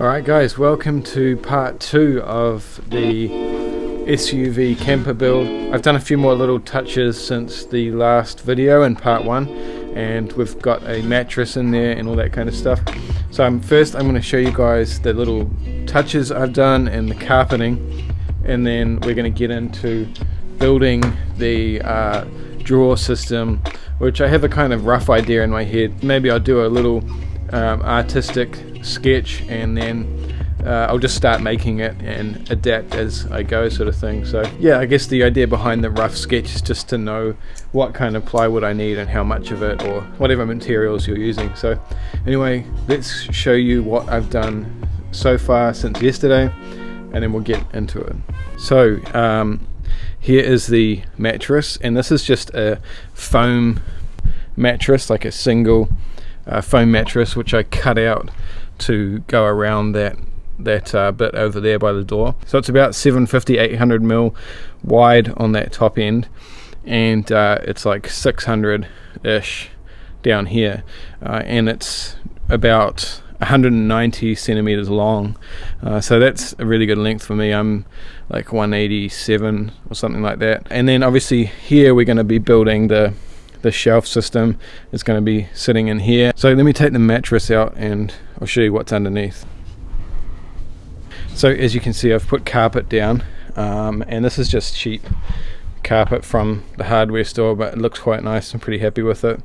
Alright guys, welcome to part 2 of the SUV camper build. I've done a few more little touches since the last video in part 1, and we've got a mattress in there and all that kind of stuff. So first I'm going to show you guys the little touches I've done and the carpeting, and then we're going to get into building the drawer system, which I have a kind of rough idea in my head. Maybe I'll do a little artistic sketch, and then I'll just start making it and adapt as I go, sort of thing. So yeah, I guess the idea behind the rough sketch is just to know what kind of plywood I need and how much of it, or whatever materials you're using. So anyway, let's show you what I've done so far since yesterday, and then we'll get into it. So here is the mattress, and this is just a foam mattress, like a single foam mattress, which I cut out to go around that bit over there by the door. So it's about 750-800 mil wide on that top end, and it's like 600 ish down here, and it's about 190 centimeters long, so that's a really good length for me. I'm like 187 or something like that. And then obviously here we're going to be building the shelf system. It's going to be sitting in here. So let me take the mattress out and I'll show you what's underneath. So as you can see, I've put carpet down, and this is just cheap carpet from the hardware store, but it looks quite nice. I'm pretty happy with it.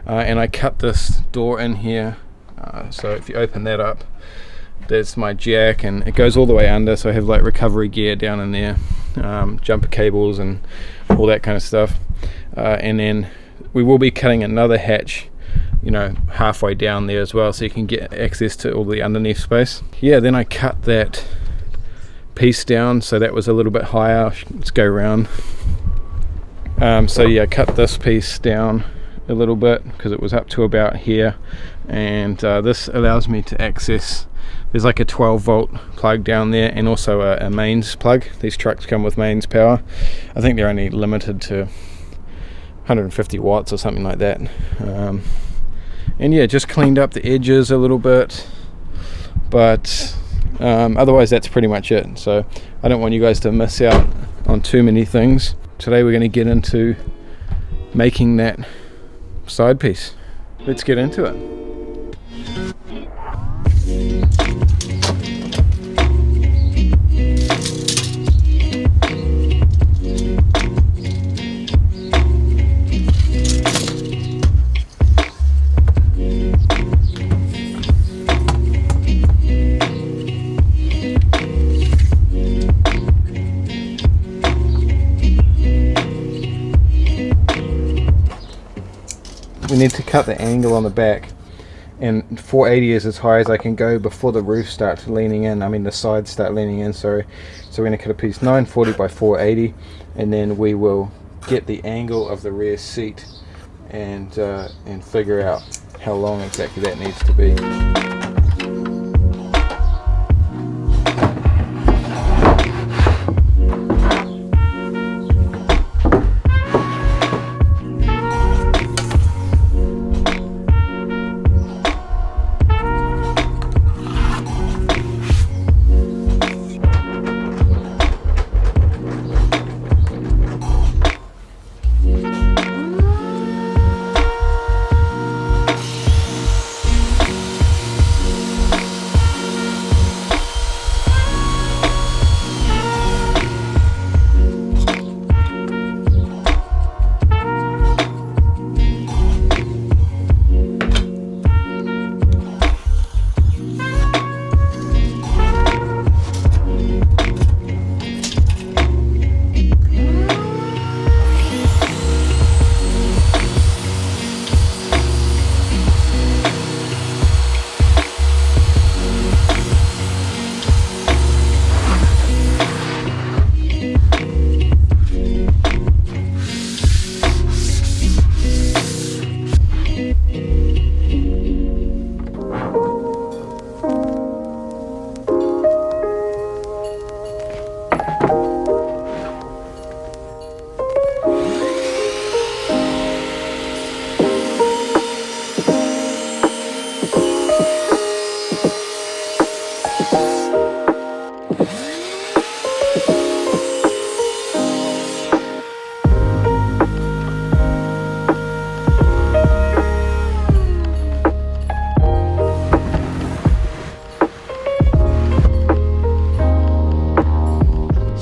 And I cut this door in here, so if you open that up, there's my jack, and it goes all the way under, so I have like recovery gear down in there, jumper cables and all that kind of stuff. And then we will be cutting another hatch, you know, halfway down there as well, so you can get access to all the underneath space. Yeah, then I cut that piece down, so that was a little bit higher. Let's go around. So yeah, I cut this piece down a little bit because it was up to about here, and this allows me to access, there's like a 12 volt plug down there, and also a mains plug. These trucks come with mains power. I think they're only limited to 150 watts or something like that. And yeah, just cleaned up the edges a little bit, but otherwise that's pretty much it. So I don't want you guys to miss out on too many things. Today we're going to get into making that side piece. Let's get into it. We need to cut the angle on the back, and 480 is as high as I can go before the roof starts leaning in. I mean the sides start leaning in, sorry. So we're going to cut a piece 940 by 480, and then we will get the angle of the rear seat and figure out how long exactly that needs to be.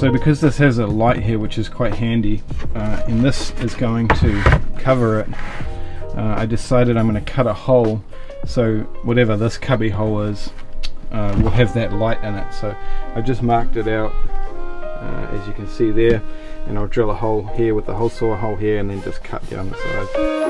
So because this has a light here, which is quite handy, and this is going to cover it, I decided I'm going to cut a hole, so whatever this cubby hole is will have that light in it. So I've just marked it out, as you can see there, and I'll drill a hole here with the hole saw, hole here, and then just cut down the sides.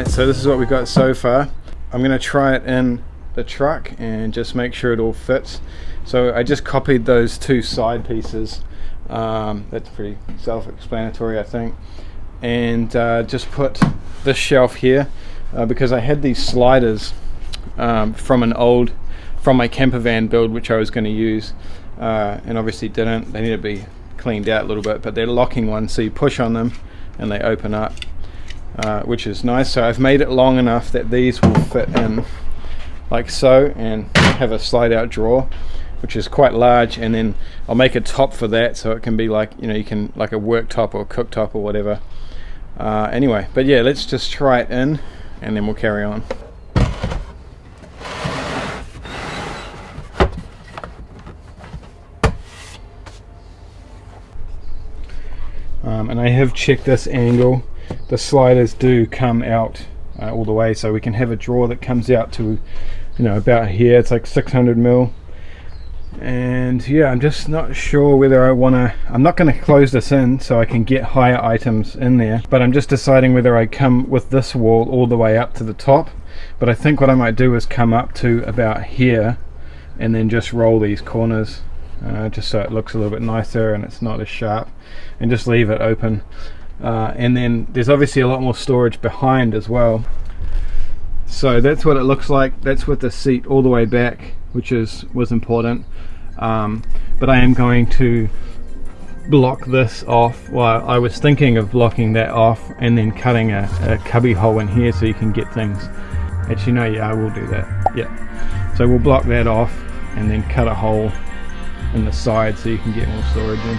So this is what we've got so far. I'm going to try it in the truck and just make sure it all fits. So I just copied those two side pieces. That's pretty self-explanatory, I think. And just put this shelf here because I had these sliders from my Campervan build, which I was going to use, and obviously didn't. They need to be cleaned out a little bit, but they're locking ones, so you push on them and they open up. Which is nice. So I've made it long enough that these will fit in like so and have a slide out drawer, which is quite large, and then I'll make a top for that so it can be like, you know, you can like a work top or cook top or whatever. Anyway, but yeah, let's just try it in and then we'll carry on. And I have checked this angle. The sliders do come out all the way, so we can have a drawer that comes out to, you know, about here. It's like 600mm, and yeah, I'm just not sure whether I want to. I'm not going to close this in so I can get higher items in there, but I'm just deciding whether I come with this wall all the way up to the top. But I think what I might do is come up to about here and then just roll these corners, just so it looks a little bit nicer and it's not as sharp, and just leave it open. And then there's obviously a lot more storage behind as well. So that's what it looks like. That's with the seat all the way back, which was important. But I am going to block this off. Well, I was thinking of blocking that off and then cutting a cubby hole in here so you can get things. Actually, no, yeah, I will do that. Yeah. So we'll block that off and then cut a hole in the side so you can get more storage in.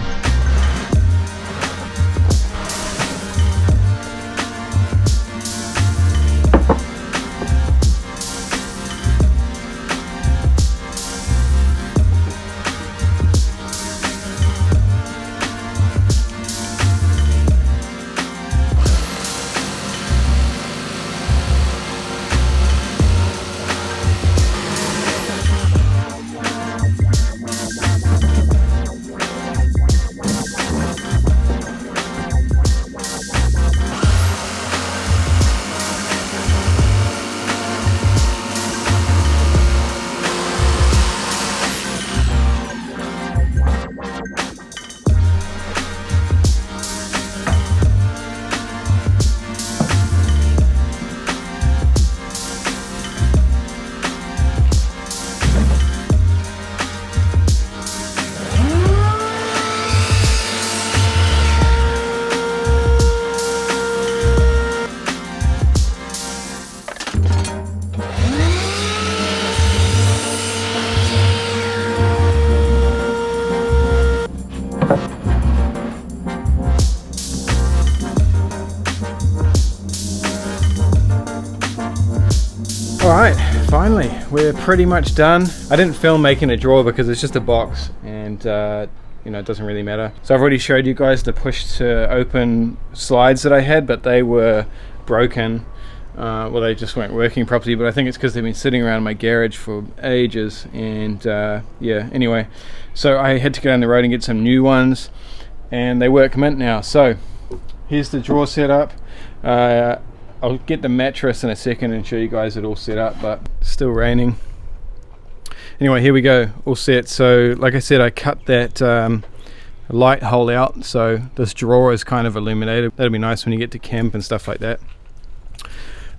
Alright, finally, we're pretty much done. I didn't film making a drawer because it's just a box, and you know, it doesn't really matter. So I've already showed you guys the push to open slides that I had, but they were broken. Well, they just weren't working properly, but I think it's because they've been sitting around my garage for ages. And yeah, anyway, so I had to go down the road and get some new ones, and they work mint now. So here's the drawer setup. I'll get the mattress in a second and show you guys it all set up, but it's still raining. Anyway, here we go, all set. So like I said, I cut that light hole out, so this drawer is kind of illuminated. That'll be nice when you get to camp and stuff like that.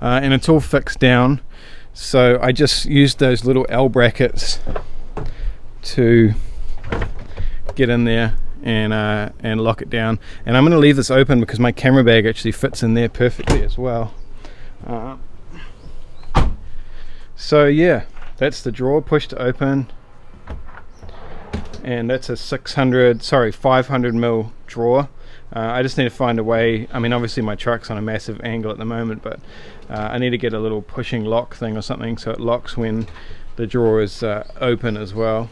And it's all fixed down, so I just used those little L brackets to get in there and lock it down. And I'm going to leave this open because my camera bag actually fits in there perfectly as well. So yeah, that's the drawer, push to open, and that's a 500 mil drawer. I just need to find a way. I mean, obviously my truck's on a massive angle at the moment, but I need to get a little pushing lock thing or something so it locks when the drawer is open as well.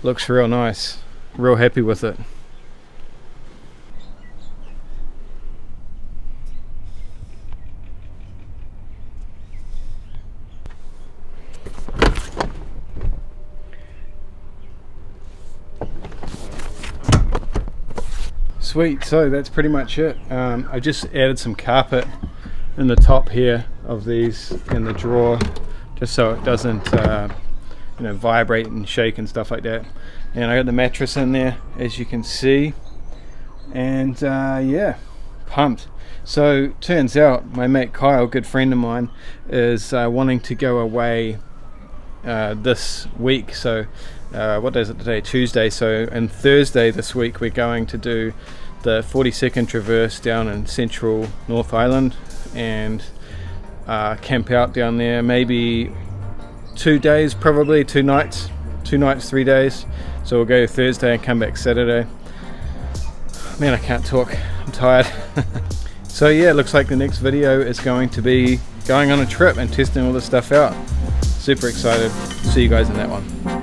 Looks real nice, real happy with it. Sweet, so that's pretty much it. I just added some carpet in the top here of these in the drawer, just so it doesn't you know, vibrate and shake and stuff like that. And I got the mattress in there, as you can see, and yeah, pumped. So turns out my mate Kyle, a good friend of mine, is wanting to go away this week. So what day is it today? Tuesday. So on Thursday this week we're going to do the 42nd Traverse down in central North Island and camp out down there, maybe 2 days, probably 2 nights, 3 days. So we'll go Thursday and come back Saturday. Man, I can't talk, I'm tired. So yeah, it looks like the next video is going to be going on a trip and testing all this stuff out. Super excited. See you guys in that one.